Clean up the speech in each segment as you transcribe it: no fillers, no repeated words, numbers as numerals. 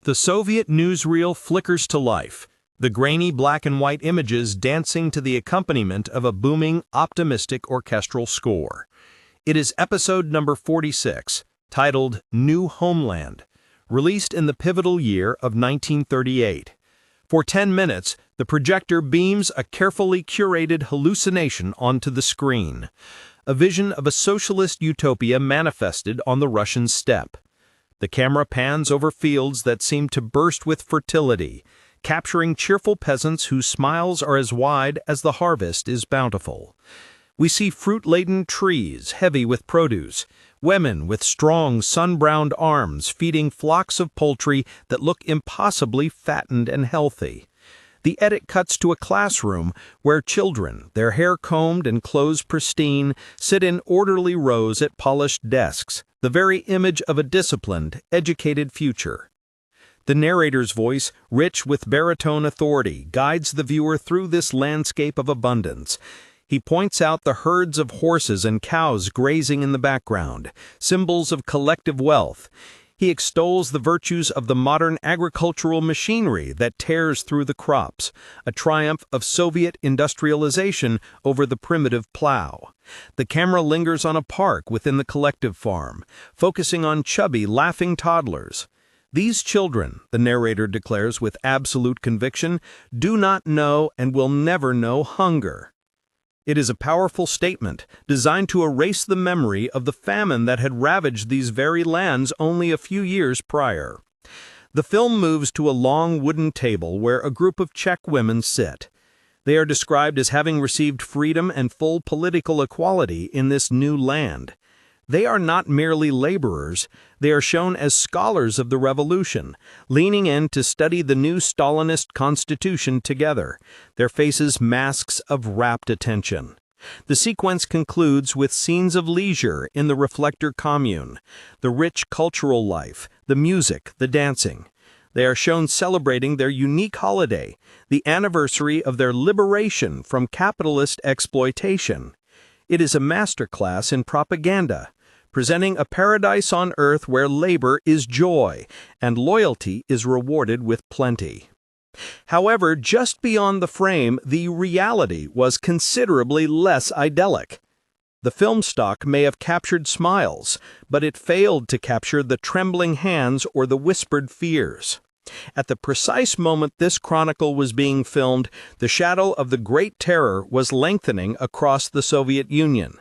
The Soviet newsreel flickers to life, the grainy black and white images dancing to the accompaniment of a booming, optimistic orchestral score. It is episode number 46, titled New Homeland, released in the pivotal year of 1938. For 10 minutes, the projector beams a carefully curated hallucination onto the screen, a vision of a socialist utopia manifested on the Russian steppe. The camera pans over fields that seem to burst with fertility, capturing cheerful peasants whose smiles are as wide as the harvest is bountiful. We see fruit-laden trees heavy with produce, women with strong sun-browned arms feeding flocks of poultry that look impossibly fattened and healthy. The edit cuts to a classroom where children, their hair combed and clothes pristine, sit in orderly rows at polished desks, the very image of a disciplined, educated future. The narrator's voice, rich with baritone authority, guides the viewer through this landscape of abundance. He points out the herds of horses and cows grazing in the background, symbols of collective wealth. He extols the virtues of the modern agricultural machinery that tears through the crops, a triumph of Soviet industrialization over the primitive plow. The camera lingers on a park within the collective farm, focusing on chubby, laughing toddlers. These children, the narrator declares with absolute conviction, do not know and will never know hunger. It is a powerful statement, designed to erase the memory of the famine that had ravaged these very lands only a few years prior. The film moves to a long wooden table where a group of Czech women sit. They are described as having received freedom and full political equality in this new land. They are not merely laborers, they are shown as scholars of the revolution, leaning in to study the new Stalinist constitution together, their faces masks of rapt attention. The sequence concludes with scenes of leisure in the Reflektor commune, the rich cultural life, the music, the dancing. They are shown celebrating their unique holiday, the anniversary of their liberation from capitalist exploitation. It is a masterclass in propaganda, presenting a paradise on earth where labor is joy and loyalty is rewarded with plenty. However, just beyond the frame, the reality was considerably less idyllic. The film stock may have captured smiles, but it failed to capture the trembling hands or the whispered fears. At the precise moment this chronicle was being filmed, the shadow of the Great Terror was lengthening across the Soviet Union.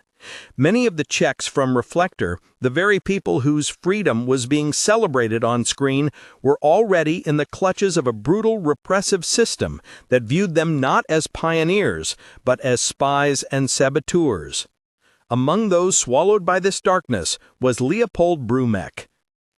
Many of the Czechs from Reflektor, the very people whose freedom was being celebrated on screen, were already in the clutches of a brutal repressive system that viewed them not as pioneers, but as spies and saboteurs. Among those swallowed by this darkness was Leopold Brumek.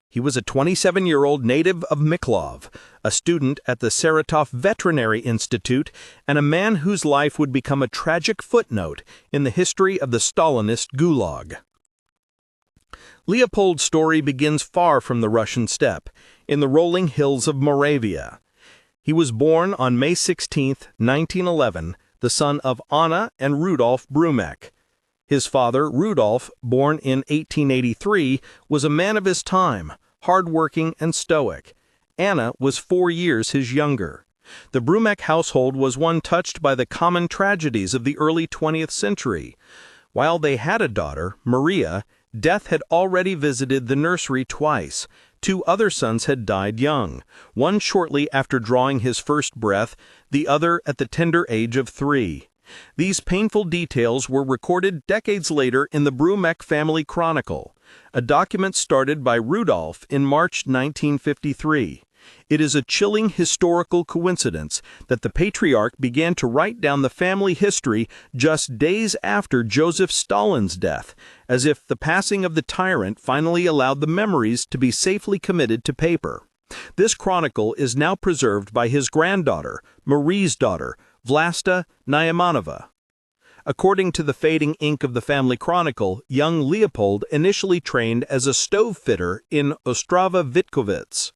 He was a 27-year-old native of Mykolaiv, a student at the Saratov Veterinary Institute, and a man whose life would become a tragic footnote in the history of the Stalinist Gulag. Leopold's story begins far from the Russian steppe, in the rolling hills of Moravia. He was born on May 16, 1911, the son of Anna and Rudolf Brumek. His father, Rudolf, born in 1883, was a man of his time, hard-working and stoic. Anna was 4 years his younger. The Brumek household was one touched by the common tragedies of the early 20th century. While they had a daughter, Maria, death had already visited the nursery twice. 2 other sons had died young, one shortly after drawing his first breath, the other at the tender age of 3. These painful details were recorded decades later in the Brumek family chronicle, a document started by Rudolf in March 1953. It is a chilling historical coincidence that the patriarch began to write down the family history just days after Joseph Stalin's death, as if the passing of the tyrant finally allowed the memories to be safely committed to paper. This chronicle is now preserved by his granddaughter, Marie's daughter, Vlasta Naimanova. According to the fading ink of the family chronicle, young Leopold initially trained as a stove fitter in Ostrava Vitkovets.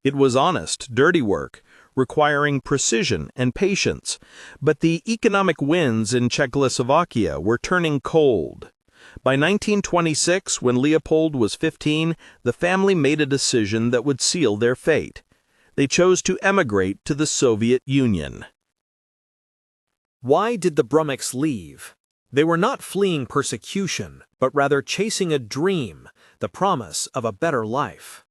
It was honest, dirty work, requiring precision and patience, but the economic winds in Czechoslovakia were turning cold. By 1926, when Leopold was 15, the family made a decision that would seal their fate. They chose to emigrate to the Soviet Union. Why did the Brumeks leave? They were not fleeing persecution, but rather chasing a dream, the promise of a better life.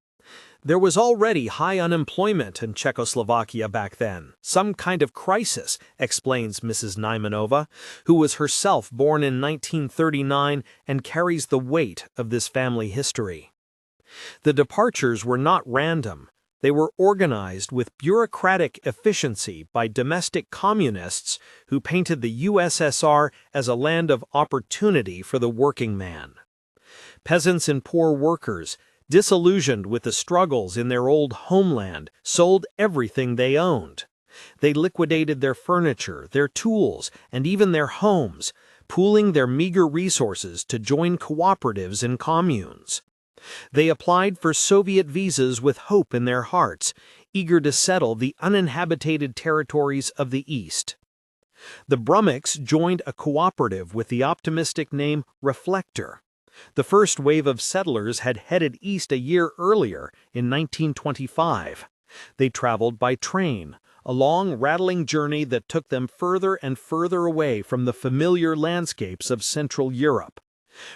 There was already high unemployment in Czechoslovakia back then, some kind of crisis, explains Mrs. Naimanova, who was herself born in 1939 and carries the weight of this family history. The departures were not random. They were organized with bureaucratic efficiency by domestic communists who painted the USSR as a land of opportunity for the working man. Peasants and poor workers, disillusioned with the struggles in their old homeland, sold everything they owned. They liquidated their furniture, their tools, and even their homes, pooling their meager resources to join cooperatives and communes. They applied for Soviet visas with hope in their hearts, eager to settle the uninhabited territories of the East. The Brumeks joined a cooperative with the optimistic name Reflektor. The first wave of settlers had headed east a year earlier, in 1925. They traveled by train, a long, rattling journey that took them further and further away from the familiar landscapes of Central Europe.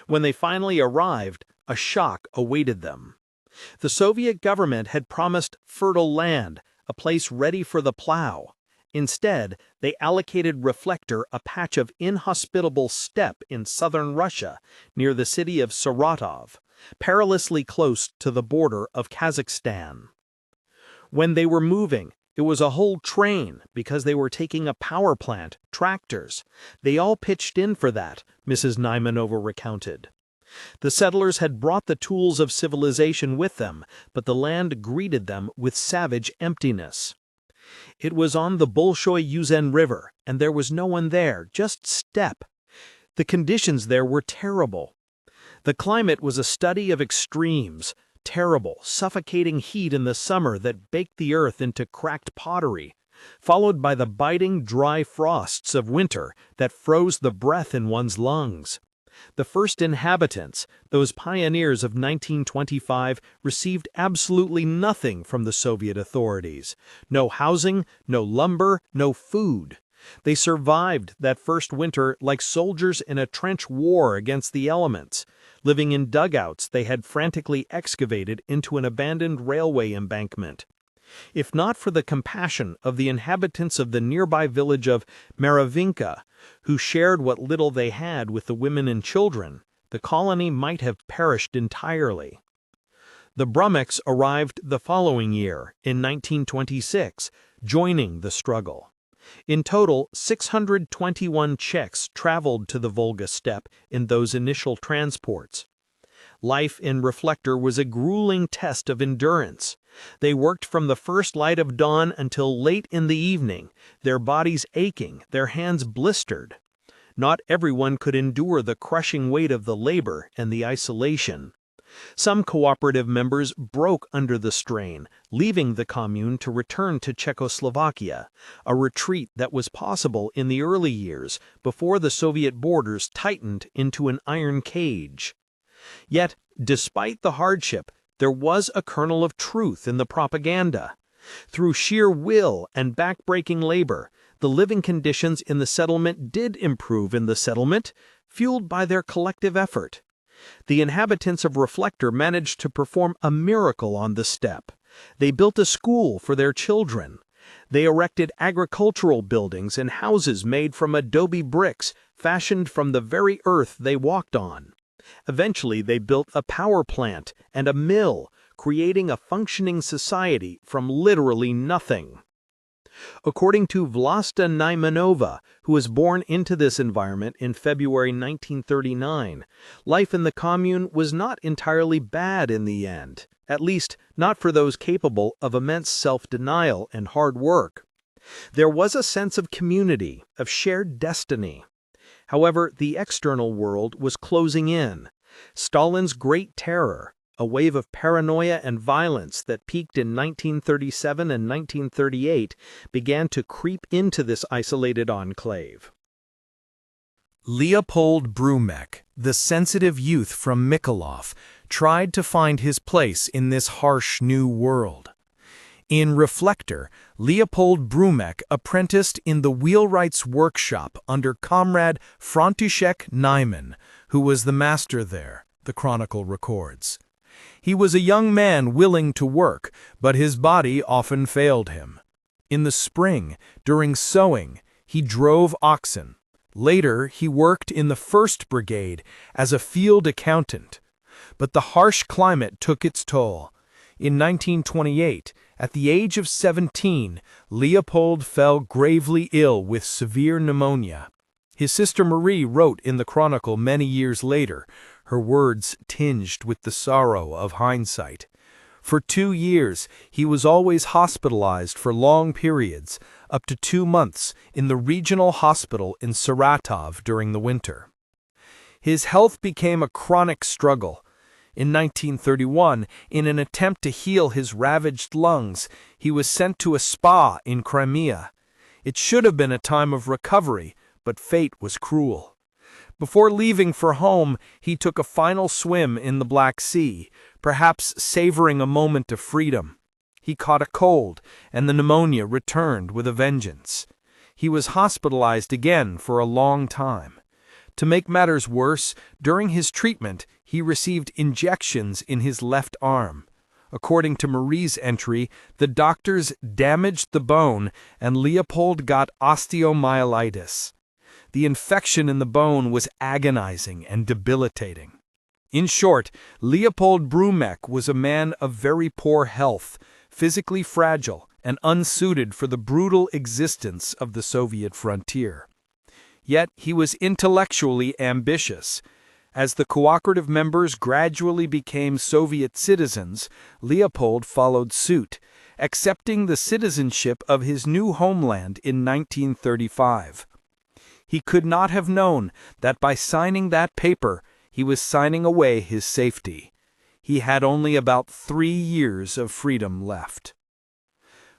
When they finally arrived, a shock awaited them. The Soviet government had promised fertile land, a place ready for the plow. Instead, they allocated Reflektor a patch of inhospitable steppe in southern Russia, near the city of Saratov, perilously close to the border of Kazakhstan. When they were moving, it was a whole train because they were taking a power plant, tractors. They all pitched in for that, Mrs. Naimanova recounted. The settlers had brought the tools of civilization with them, but the land greeted them with savage emptiness. It was on the Bolshoy-Yuzen River, and there was no one there, just steppe. The conditions there were terrible. The climate was a study of extremes, terrible, suffocating heat in the summer that baked the earth into cracked pottery, followed by the biting, dry frosts of winter that froze the breath in one's lungs. The first inhabitants, those pioneers of 1925, received absolutely nothing from the Soviet authorities. No housing, no lumber, no food. They survived that first winter like soldiers in a trench war against the elements, living in dugouts they had frantically excavated into an abandoned railway embankment. If not for the compassion of the inhabitants of the nearby village of Maravinka, who shared what little they had with the women and children, the colony might have perished entirely. The Brumeks arrived the following year, in 1926, joining the struggle. In total, 621 Czechs traveled to the Volga steppe in those initial transports. Life in Reflektor was a grueling test of endurance. They worked from the first light of dawn until late in the evening, their bodies aching, their hands blistered. Not everyone could endure the crushing weight of the labor and the isolation. Some cooperative members broke under the strain, leaving the commune to return to Czechoslovakia, a retreat that was possible in the early years before the Soviet borders tightened into an iron cage. Yet, despite the hardship, there was a kernel of truth in the propaganda. Through sheer will and backbreaking labor, the living conditions in the settlement did improve in the settlement, fueled by their collective effort. The inhabitants of Reflektor managed to perform a miracle on the steppe. They built a school for their children. They erected agricultural buildings and houses made from adobe bricks fashioned from the very earth they walked on. Eventually, they built a power plant and a mill, creating a functioning society from literally nothing. According to Vlasta Naimanova, who was born into this environment in February 1939, life in the commune was not entirely bad in the end, at least not for those capable of immense self-denial and hard work. There was a sense of community, of shared destiny. However, the external world was closing in. Stalin's Great Terror, a wave of paranoia and violence that peaked in 1937 and 1938, began to creep into this isolated enclave. Leopold Brumek, the sensitive youth from Mykolaiv, tried to find his place in this harsh new world. In Reflektor, Leopold Brumek apprenticed in the wheelwright's workshop under comrade František Nyman, who was the master there, the chronicle records. He was a young man willing to work, but his body often failed him. In the spring, during sowing, he drove oxen. Later, he worked in the 1st Brigade as a field accountant. But the harsh climate took its toll. In 1928, at the age of 17, Leopold fell gravely ill with severe pneumonia. His sister Marie wrote in the Chronicle many years later, her words tinged with the sorrow of hindsight. For 2 years, he was always hospitalized for long periods, up to 2 months, in the regional hospital in Saratov during the winter. His health became a chronic struggle. In 1931, in an attempt to heal his ravaged lungs, he was sent to a spa in Crimea. It should have been a time of recovery, but fate was cruel. Before leaving for home, he took a final swim in the Black Sea, perhaps savoring a moment of freedom. He caught a cold, and the pneumonia returned with a vengeance. He was hospitalized again for a long time. To make matters worse, during his treatment, he received injections in his left arm. According to Marie's entry, the doctors damaged the bone and Leopold got osteomyelitis. The infection in the bone was agonizing and debilitating. In short, Leopold Brumek was a man of very poor health, physically fragile, and unsuited for the brutal existence of the Soviet frontier. Yet he was intellectually ambitious. As the cooperative members gradually became Soviet citizens, Leopold followed suit, accepting the citizenship of his new homeland in 1935. He could not have known that by signing that paper, he was signing away his safety. He had only about 3 years of freedom left.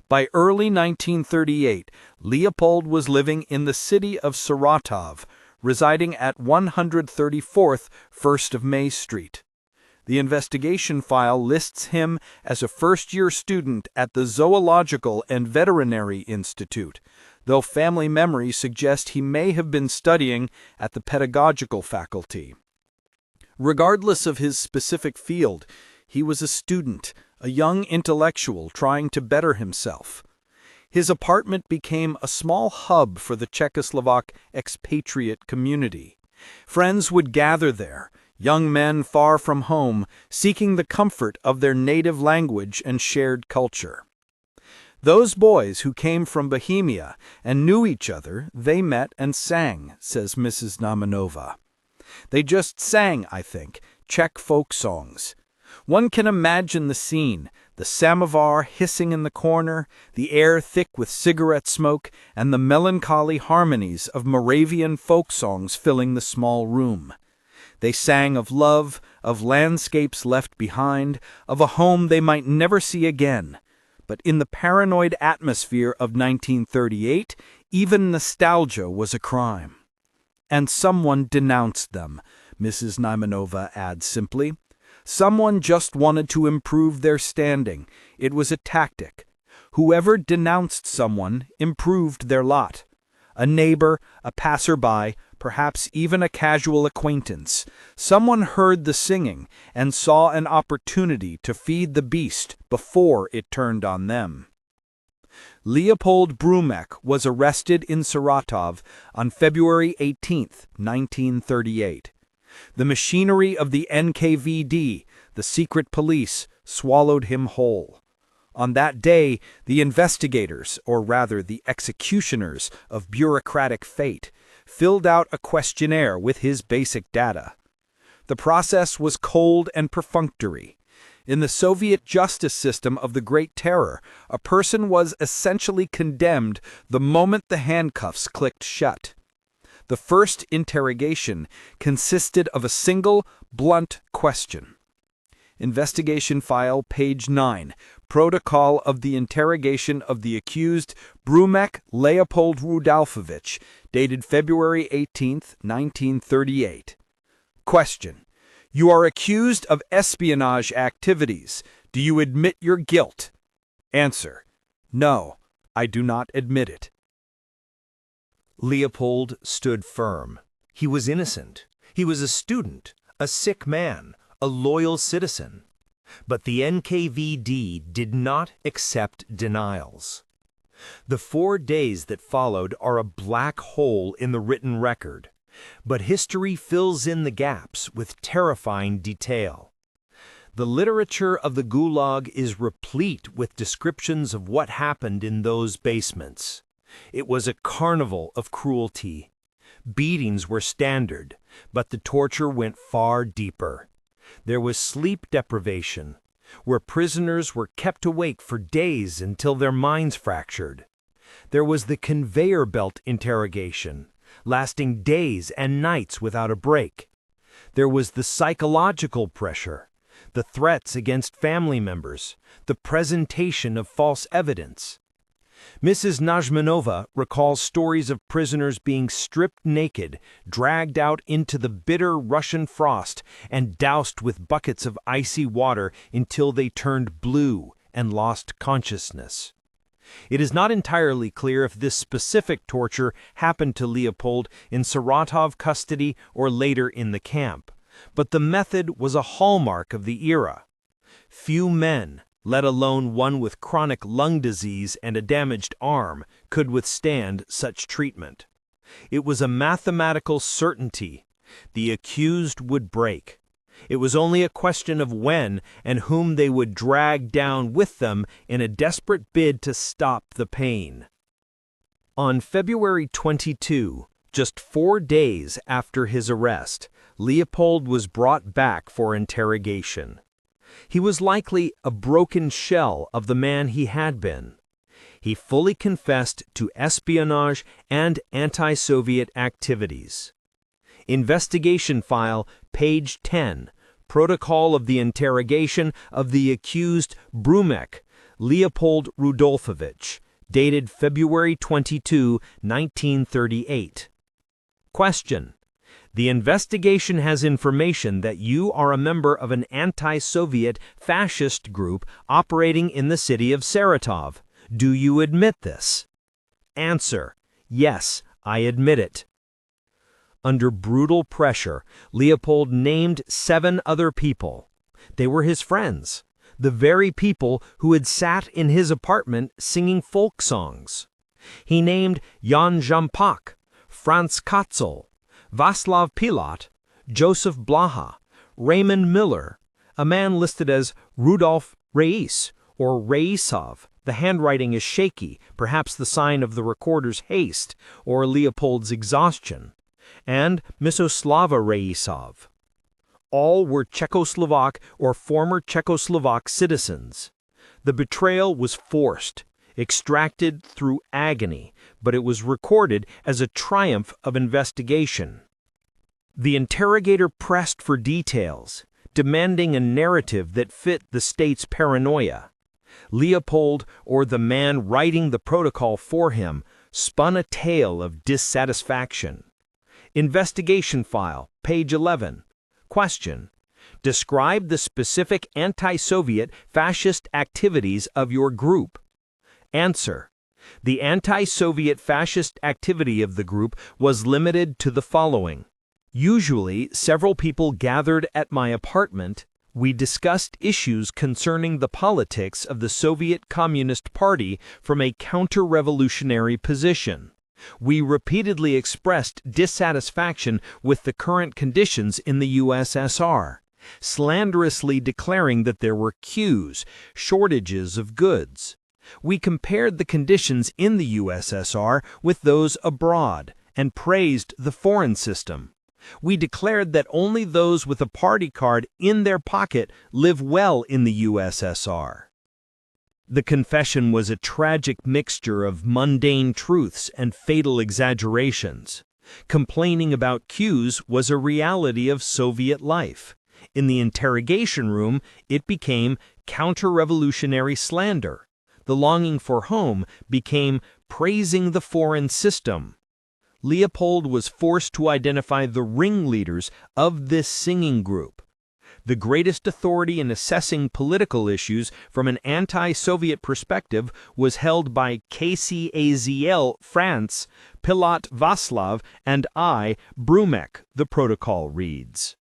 By early 1938, Leopold was living in the city of Saratov, residing at 134th 1st of May Street. The investigation file lists him as a first-year student at the Zoological and Veterinary Institute, though family memories suggest he may have been studying at the pedagogical faculty. Regardless of his specific field, he was a student, a young intellectual trying to better himself. His apartment became a small hub for the Czechoslovak expatriate community. Friends would gather there, young men far from home, seeking the comfort of their native language and shared culture. Those boys who came from Bohemia and knew each other, they met and sang, says Mrs. Namanova. They just sang, I think, Czech folk songs. One can imagine the scene, the samovar hissing in the corner, the air thick with cigarette smoke, and the melancholy harmonies of Moravian folk songs filling the small room. They sang of love, of landscapes left behind, of a home they might never see again. But in the paranoid atmosphere of 1938, even nostalgia was a crime. And someone denounced them, Mrs. Naimanova adds simply. Someone just wanted to improve their standing. It was a tactic. Whoever denounced someone improved their lot. A neighbor, a passerby, perhaps even a casual acquaintance. Someone heard the singing and saw an opportunity to feed the beast before it turned on them. Leopold Brumek was arrested in Saratov on February 18, 1938. The machinery of the NKVD, the secret police, swallowed him whole. On that day, the investigators, or rather the executioners of bureaucratic fate, filled out a questionnaire with his basic data. The process was cold and perfunctory. In the Soviet justice system of the Great Terror, a person was essentially condemned the moment the handcuffs clicked shut. The first interrogation consisted of a single, blunt question. Investigation file, page 9, protocol of the interrogation of the accused Brumek Leopold Rudolfovich, dated February 18, 1938. Question: You are accused of espionage activities. Do you admit your guilt? Answer: No, I do not admit it. Leopold stood firm. He was innocent. He was a student, a sick man, a loyal citizen. But the NKVD did not accept denials. The 4 days that followed are a black hole in the written record, but history fills in the gaps with terrifying detail. The literature of the Gulag is replete with descriptions of what happened in those basements. It was a carnival of cruelty. Beatings were standard, but the torture went far deeper. There was sleep deprivation, where prisoners were kept awake for days until their minds fractured. There was the conveyor belt interrogation, lasting days and nights without a break. There was the psychological pressure, the threats against family members, the presentation of false evidence. Mrs. Najmanova recalls stories of prisoners being stripped naked, dragged out into the bitter Russian frost, and doused with buckets of icy water until they turned blue and lost consciousness. It is not entirely clear if this specific torture happened to Leopold in Saratov custody or later in the camp, but the method was a hallmark of the era. Few men, let alone one with chronic lung disease and a damaged arm, could withstand such treatment. It was a mathematical certainty. The accused would break. It was only a question of when and whom they would drag down with them in a desperate bid to stop the pain. On February 22, just 4 days after his arrest, Leopold was brought back for interrogation. He was likely a broken shell of the man he had been. He fully confessed to espionage and anti-Soviet activities. Investigation file, page 10, protocol of the interrogation of the accused Brumek, Leopold Rudolfovich, dated February 22, 1938. Question: The investigation has information that you are a member of an anti-Soviet fascist group operating in the city of Saratov. Do you admit this? Answer: Yes, I admit it. Under brutal pressure, Leopold named 7 other people. They were his friends, the very people who had sat in his apartment singing folk songs. He named Jan Jampak, Franz Katzel, Václav Pilot, Joseph Blaha, Raymond Miller, a man listed as Rudolf Reis or Reisov. The handwriting is shaky, perhaps the sign of the recorder's haste or Leopold's exhaustion, and Misoslava Reisov. All were Czechoslovak or former Czechoslovak citizens. The betrayal was forced, extracted through agony, but it was recorded as a triumph of investigation. The interrogator pressed for details, demanding a narrative that fit the state's paranoia. Leopold, or the man writing the protocol for him, spun a tale of dissatisfaction. Investigation file, page 11. Question: Describe the specific anti-Soviet fascist activities of your group. Answer: The anti-Soviet fascist activity of the group was limited to the following. Usually, several people gathered at my apartment. We discussed issues concerning the politics of the Soviet Communist Party from a counter-revolutionary position. We repeatedly expressed dissatisfaction with the current conditions in the USSR, slanderously declaring that there were queues, shortages of goods. We compared the conditions in the USSR with those abroad and praised the foreign system. We declared that only those with a party card in their pocket live well in the USSR. The confession was a tragic mixture of mundane truths and fatal exaggerations. Complaining about queues was a reality of Soviet life. In the interrogation room, it became counter-revolutionary slander. The longing for home became praising the foreign system. Leopold was forced to identify the ringleaders of this singing group. The greatest authority in assessing political issues from an anti-Soviet perspective was held by KCAZL France, Pilot Václav, and I, Brumek, the protocol reads.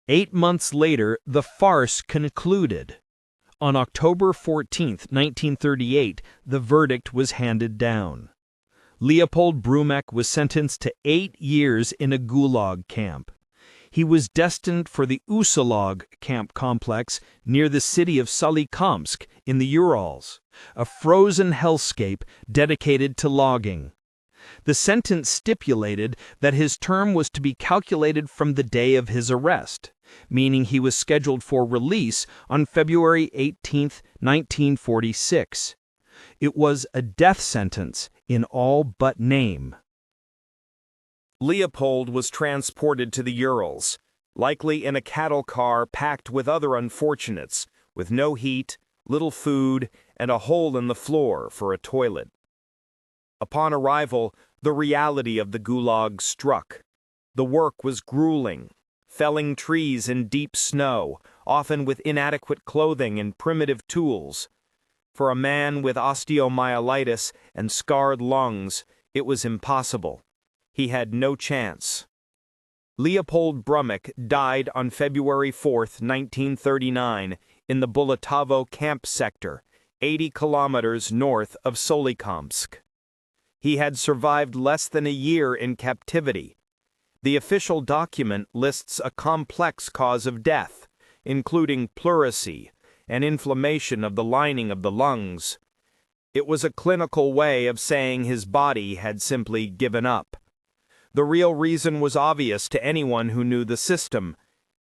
8 months later, the farce concluded. On October 14, 1938, the verdict was handed down. Leopold Brumek was sentenced to 8 years in a Gulag camp. He was destined for the Usollag camp complex near the city of Solikamsk in the Urals, a frozen hellscape dedicated to logging. The sentence stipulated that his term was to be calculated from the day of his arrest, meaning he was scheduled for release on February 18, 1946. It was a death sentence in all but name. Leopold was transported to the Urals, likely in a cattle car packed with other unfortunates, with no heat, little food, and a hole in the floor for a toilet. Upon arrival, the reality of the Gulag struck. The work was grueling, felling trees in deep snow, often with inadequate clothing and primitive tools. For a man with osteomyelitis and scarred lungs, it was impossible. He had no chance. Leopold Brumek died on February 4, 1939, in the Bulatovo camp sector, 80 kilometers north of Solikamsk. He had survived less than a year in captivity. The official document lists a complex cause of death, including pleurisy and inflammation of the lining of the lungs. It was a clinical way of saying his body had simply given up. The real reason was obvious to anyone who knew the system.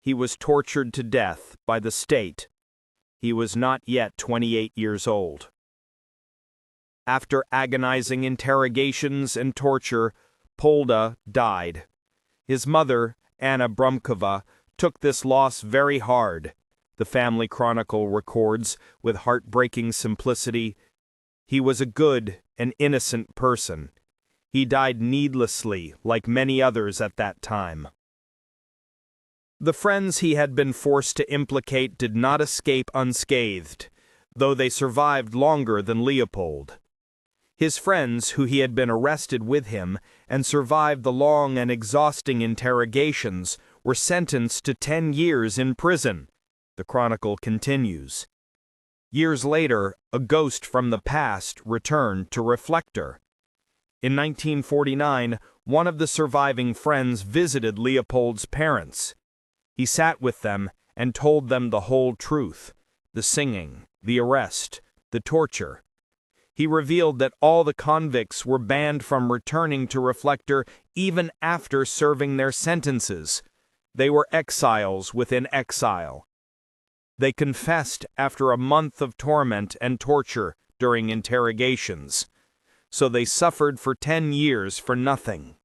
He was tortured to death by the state. He was not yet 28 years old. After agonizing interrogations and torture, Polda died. His mother, Anna Brumkova, took this loss very hard. The family chronicle records, with heartbreaking simplicity, "He was a good and innocent person. He died needlessly, like many others at that time." The friends he had been forced to implicate did not escape unscathed, though they survived longer than Leopold. His friends, who he had been arrested with him and survived the long and exhausting interrogations, were sentenced to 10 years in prison. The chronicle continues. Years later, a ghost from the past returned to Reflektor. In 1949, one of the surviving friends visited Leopold's parents. He sat with them and told them the whole truth: the singing, the arrest, the torture. He revealed that all the convicts were banned from returning to Reflektor even after serving their sentences. They were exiles within exile. They confessed after a month of torment and torture during interrogations. So they suffered for 10 years for nothing.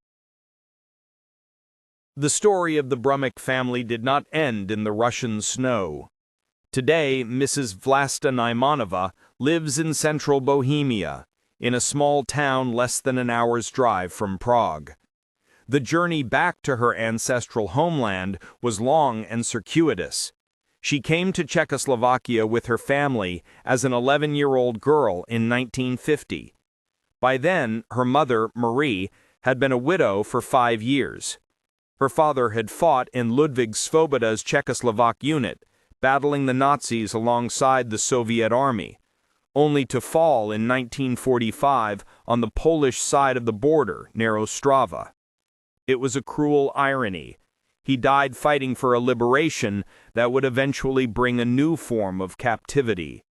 The story of the Brumek family did not end in the Russian snow. Today, Mrs. Vlasta Naimanova lives in central Bohemia, in a small town less than an hour's drive from Prague. The journey back to her ancestral homeland was long and circuitous. She came to Czechoslovakia with her family as an 11-year-old girl in 1950. By then, her mother, Marie, had been a widow for 5 years. Her father had fought in Ludwig Svoboda's Czechoslovak unit, battling the Nazis alongside the Soviet army, only to fall in 1945 on the Polish side of the border near Ostrava. It was a cruel irony. He died fighting for a liberation that would eventually bring a new form of captivity.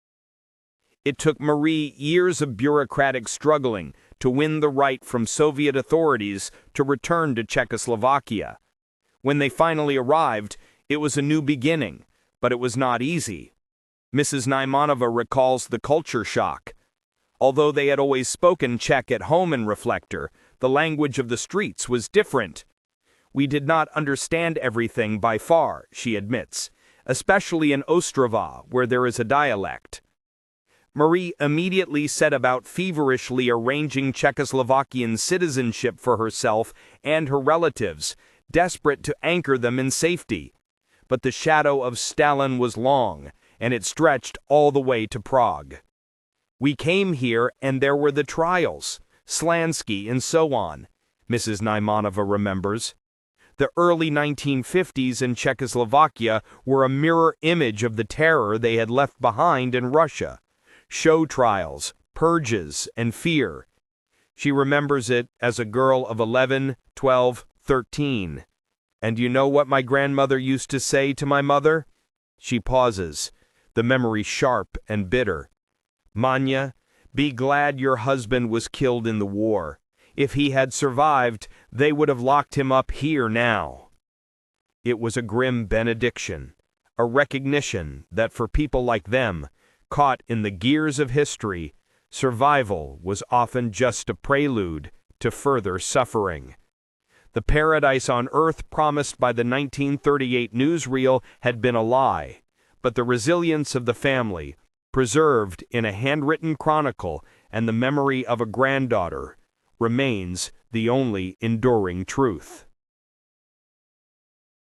It took Marie years of bureaucratic struggling to win the right from Soviet authorities to return to Czechoslovakia. When they finally arrived, it was a new beginning, but it was not easy. Mrs. Naimanova recalls the culture shock. Although they had always spoken Czech at home in Reflektor, the language of the streets was different. "We did not understand everything by far," she admits, especially in Ostrava, where there is a dialect. Marie immediately set about feverishly arranging Czechoslovakian citizenship for herself and her relatives, desperate to anchor them in safety. but the shadow of Stalin was long, and it stretched all the way to Prague. We came here, and there were the trials, Slansky, and so on, Mrs. Naimanova remembers. The early 1950s in Czechoslovakia were a mirror image of the terror they had left behind in Russia. Show trials, purges, and fear. She remembers it as a girl of 11, 12, 13. And you know what my grandmother used to say to my mother? She pauses, the memory sharp and bitter. Manya, be glad your husband was killed in the war. If he had survived, they would have locked him up here now. It was a grim benediction, a recognition that for people like them, caught in the gears of history, survival was often just a prelude to further suffering. The paradise on earth promised by the 1938 newsreel had been a lie, but the resilience of the family, preserved in a handwritten chronicle and the memory of a granddaughter, remains the only enduring truth.